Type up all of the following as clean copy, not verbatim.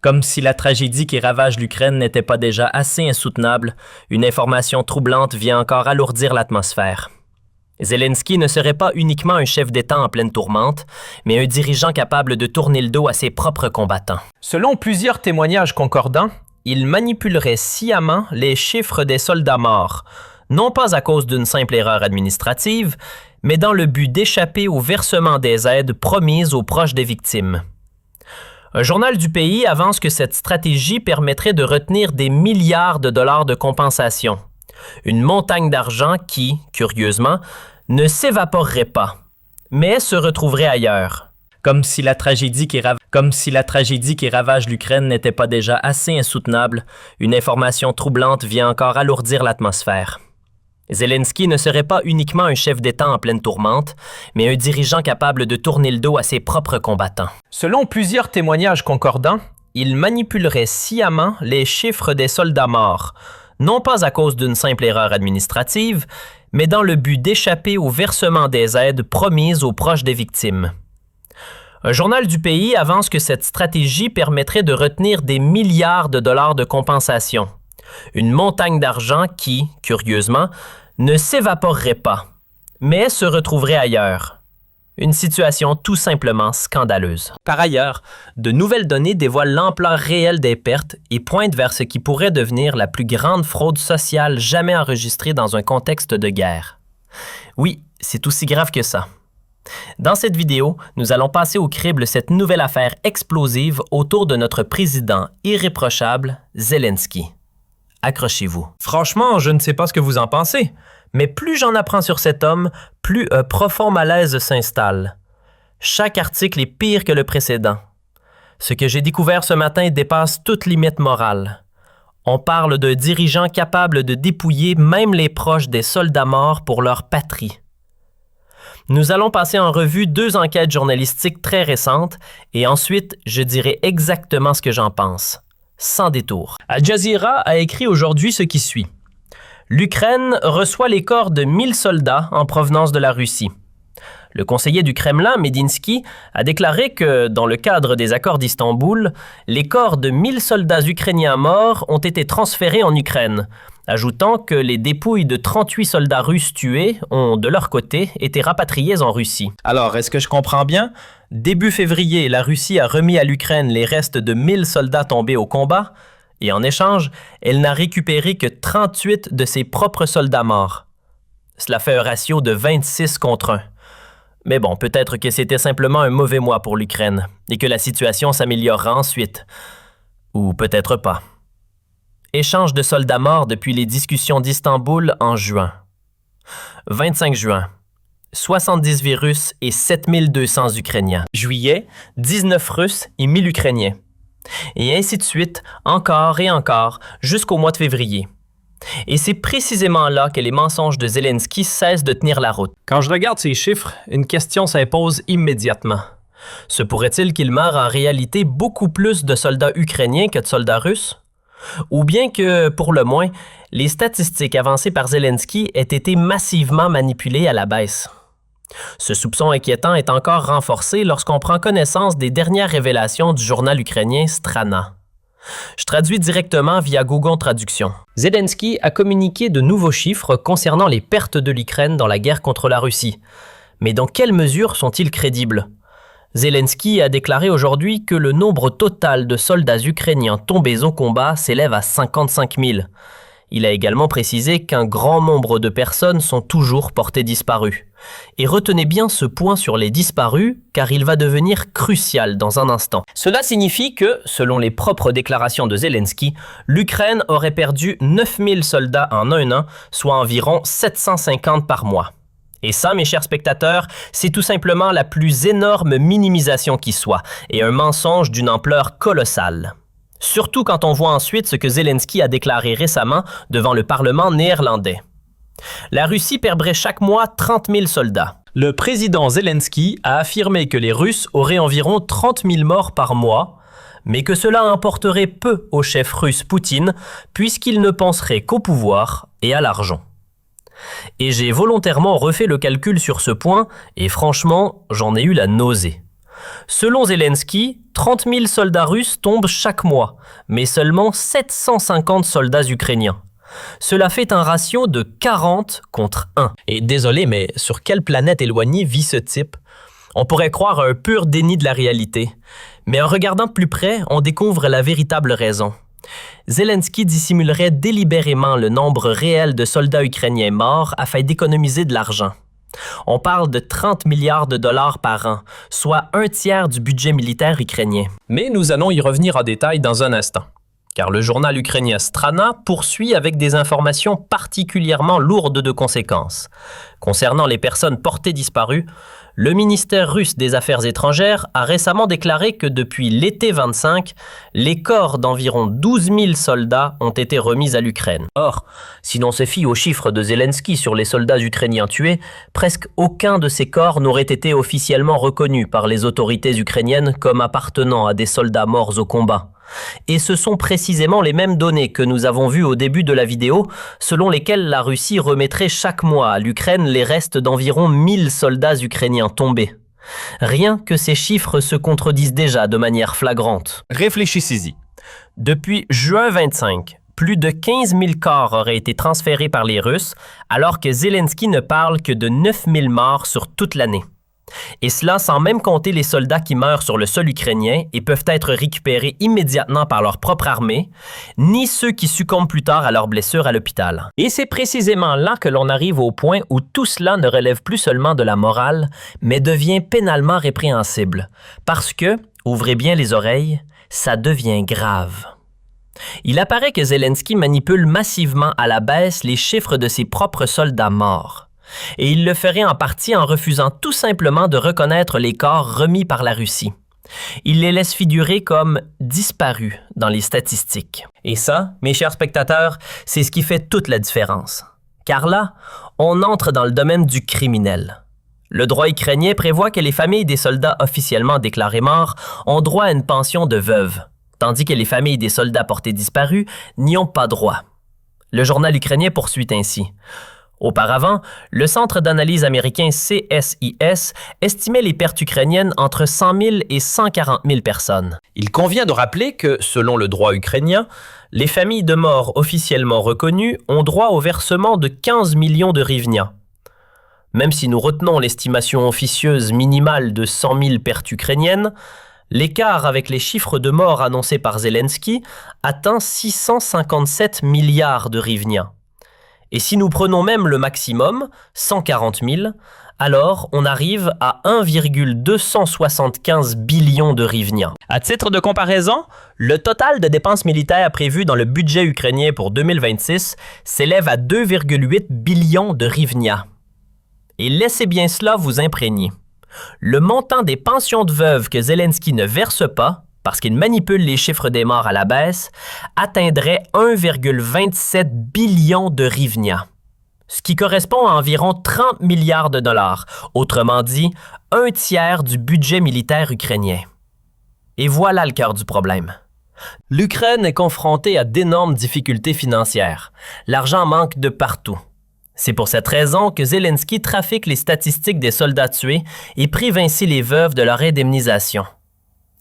Comme si la tragédie qui ravage l'Ukraine n'était pas déjà assez insoutenable, une information troublante vient encore alourdir l'atmosphère. Zelensky ne serait pas uniquement un chef d'État en pleine tourmente, mais un dirigeant capable de tourner le dos à ses propres combattants. Selon plusieurs témoignages concordants, il manipulerait sciemment les chiffres des soldats morts, non pas à cause d'une simple erreur administrative, mais dans le but d'échapper au versement des aides promises aux proches des victimes. Un journal du pays avance que cette stratégie permettrait de retenir des milliards de dollars de compensation. Une montagne d'argent qui, curieusement, ne s'évaporerait pas, mais se retrouverait ailleurs. Comme si la tragédie qui ravage l'Ukraine n'était pas déjà assez insoutenable, une information troublante vient encore alourdir l'atmosphère. Zelensky ne serait pas uniquement un chef d'État en pleine tourmente, mais un dirigeant capable de tourner le dos à ses propres combattants. Selon plusieurs témoignages concordants, il manipulerait sciemment les chiffres des soldats morts, non pas à cause d'une simple erreur administrative, mais dans le but d'échapper au versement des aides promises aux proches des victimes. Un journal du pays avance que cette stratégie permettrait de retenir des milliards de dollars de compensation. Une montagne d'argent qui, curieusement, ne s'évaporerait pas, mais se retrouverait ailleurs. Une situation tout simplement scandaleuse. Par ailleurs, de nouvelles données dévoilent l'ampleur réelle des pertes et pointent vers ce qui pourrait devenir la plus grande fraude sociale jamais enregistrée dans un contexte de guerre. Oui, c'est aussi grave que ça. Dans cette vidéo, nous allons passer au crible cette nouvelle affaire explosive autour de notre président irréprochable, Zelensky. Accrochez-vous. Franchement, je ne sais pas ce que vous en pensez, mais plus j'en apprends sur cet homme, plus un profond malaise s'installe. Chaque article est pire que le précédent. Ce que j'ai découvert ce matin dépasse toute limite morale. On parle d'un dirigeant capable de dépouiller même les proches des soldats morts pour leur patrie. Nous allons passer en revue 2 enquêtes journalistiques très récentes et ensuite, je dirai exactement ce que j'en pense. Sans détour. Al Jazeera a écrit aujourd'hui ce qui suit. L'Ukraine reçoit les corps de 1000 soldats en provenance de la Russie. Le conseiller du Kremlin, Medinsky, a déclaré que, dans le cadre des accords d'Istanbul, les corps de 1000 soldats ukrainiens morts ont été transférés en Ukraine, ajoutant que les dépouilles de 38 soldats russes tués ont, de leur côté, été rapatriées en Russie. Alors, est-ce que je comprends bien? Début février, la Russie a remis à l'Ukraine les restes de 1000 soldats tombés au combat, et en échange, elle n'a récupéré que 38 de ses propres soldats morts. Cela fait un ratio de 26 contre 1. Mais bon, peut-être que c'était simplement un mauvais mois pour l'Ukraine, et que la situation s'améliorera ensuite. Ou peut-être pas. Échange de soldats morts depuis les discussions d'Istanbul en juin. 25 juin. 70 Russes et 7200 Ukrainiens. Juillet, 19 Russes et 1000 Ukrainiens. Et ainsi de suite, encore et encore, jusqu'au mois de février. Et c'est précisément là que les mensonges de Zelensky cessent de tenir la route. Quand je regarde ces chiffres, une question s'impose immédiatement. Se pourrait-il qu'il meure en réalité beaucoup plus de soldats ukrainiens que de soldats russes? Ou bien que, pour le moins, les statistiques avancées par Zelensky aient été massivement manipulées à la baisse? Ce soupçon inquiétant est encore renforcé lorsqu'on prend connaissance des dernières révélations du journal ukrainien Strana. Je traduis directement via Google Traduction. Zelensky a communiqué de nouveaux chiffres concernant les pertes de l'Ukraine dans la guerre contre la Russie. Mais dans quelle mesure sont-ils crédibles? Zelensky a déclaré aujourd'hui que le nombre total de soldats ukrainiens tombés au combat s'élève à 55 000. Il a également précisé qu'un grand nombre de personnes sont toujours portées disparues. Et retenez bien ce point sur les disparus, car il va devenir crucial dans un instant. Cela signifie que, selon les propres déclarations de Zelensky, l'Ukraine aurait perdu 9000 soldats en un an, soit environ 750 par mois. Et ça, mes chers spectateurs, c'est tout simplement la plus énorme minimisation qui soit, et un mensonge d'une ampleur colossale. Surtout quand on voit ensuite ce que Zelensky a déclaré récemment devant le Parlement néerlandais. La Russie perdrait chaque mois 30 000 soldats. Le président Zelensky a affirmé que les Russes auraient environ 30 000 morts par mois, mais que cela importerait peu au chef russe Poutine, puisqu'il ne penserait qu'au pouvoir et à l'argent. Et j'ai volontairement refait le calcul sur ce point, et franchement, j'en ai eu la nausée. Selon Zelensky, 30 000 soldats russes tombent chaque mois, mais seulement 750 soldats ukrainiens. Cela fait un ratio de 40 contre 1. Et désolé, mais sur quelle planète éloignée vit ce type? On pourrait croire à un pur déni de la réalité. Mais en regardant de plus près, on découvre la véritable raison. Zelensky dissimulerait délibérément le nombre réel de soldats ukrainiens morts afin d'économiser de l'argent. On parle de 30 milliards de dollars par an, soit un tiers du budget militaire ukrainien. Mais nous allons y revenir en détail dans un instant, car le journal ukrainien Strana poursuit avec des informations particulièrement lourdes de conséquences. Concernant les personnes portées disparues, le ministère russe des Affaires étrangères a récemment déclaré que depuis l'été 25, les corps d'environ 12 000 soldats ont été remis à l'Ukraine. Or, si l'on se fie aux chiffres de Zelensky sur les soldats ukrainiens tués, presque aucun de ces corps n'aurait été officiellement reconnu par les autorités ukrainiennes comme appartenant à des soldats morts au combat. Et ce sont précisément les mêmes données que nous avons vues au début de la vidéo, selon lesquelles la Russie remettrait chaque mois à l'Ukraine les restes d'environ 1000 soldats ukrainiens tombés. Rien que ces chiffres se contredisent déjà de manière flagrante. Réfléchissez-y. Depuis juin 25, plus de 15 000 corps auraient été transférés par les Russes, alors que Zelensky ne parle que de 9 000 morts sur toute l'année. Et cela sans même compter les soldats qui meurent sur le sol ukrainien et peuvent être récupérés immédiatement par leur propre armée, ni ceux qui succombent plus tard à leurs blessures à l'hôpital. Et c'est précisément là que l'on arrive au point où tout cela ne relève plus seulement de la morale, mais devient pénalement répréhensible. Parce que, ouvrez bien les oreilles, ça devient grave. Il apparaît que Zelensky manipule massivement à la baisse les chiffres de ses propres soldats morts. Et il le ferait en partie en refusant tout simplement de reconnaître les corps remis par la Russie. Il les laisse figurer comme disparus dans les statistiques. Et ça, mes chers spectateurs, c'est ce qui fait toute la différence. Car là, on entre dans le domaine du criminel. Le droit ukrainien prévoit que les familles des soldats officiellement déclarés morts ont droit à une pension de veuve, tandis que les familles des soldats portés disparus n'y ont pas droit. Le journal ukrainien poursuit ainsi. Auparavant, le centre d'analyse américain CSIS estimait les pertes ukrainiennes entre 100 000 et 140 000 personnes. Il convient de rappeler que, selon le droit ukrainien, les familles de morts officiellement reconnues ont droit au versement de 15 millions de hryvnia. Même si nous retenons l'estimation officieuse minimale de 100 000 pertes ukrainiennes, l'écart avec les chiffres de morts annoncés par Zelensky atteint 657 milliards de hryvnia. Et si nous prenons même le maximum, 140 000, alors on arrive à 1,275 billion de hryvnia. À titre de comparaison, le total de dépenses militaires prévues dans le budget ukrainien pour 2026 s'élève à 2,8 billions de hryvnia. Et laissez bien cela vous imprégner. Le montant des pensions de veuves que Zelensky ne verse pas, parce qu'il manipule les chiffres des morts à la baisse, atteindrait 1,27 billion de hryvnia, ce qui correspond à environ 30 milliards de dollars, autrement dit, un tiers du budget militaire ukrainien. Et voilà le cœur du problème. L'Ukraine est confrontée à d'énormes difficultés financières. L'argent manque de partout. C'est pour cette raison que Zelensky trafique les statistiques des soldats tués et prive ainsi les veuves de leur indemnisation.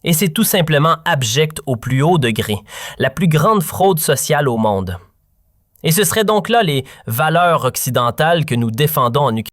Et c'est tout simplement abject au plus haut degré, la plus grande fraude sociale au monde. Et ce seraient donc là les valeurs occidentales que nous défendons en Ukraine.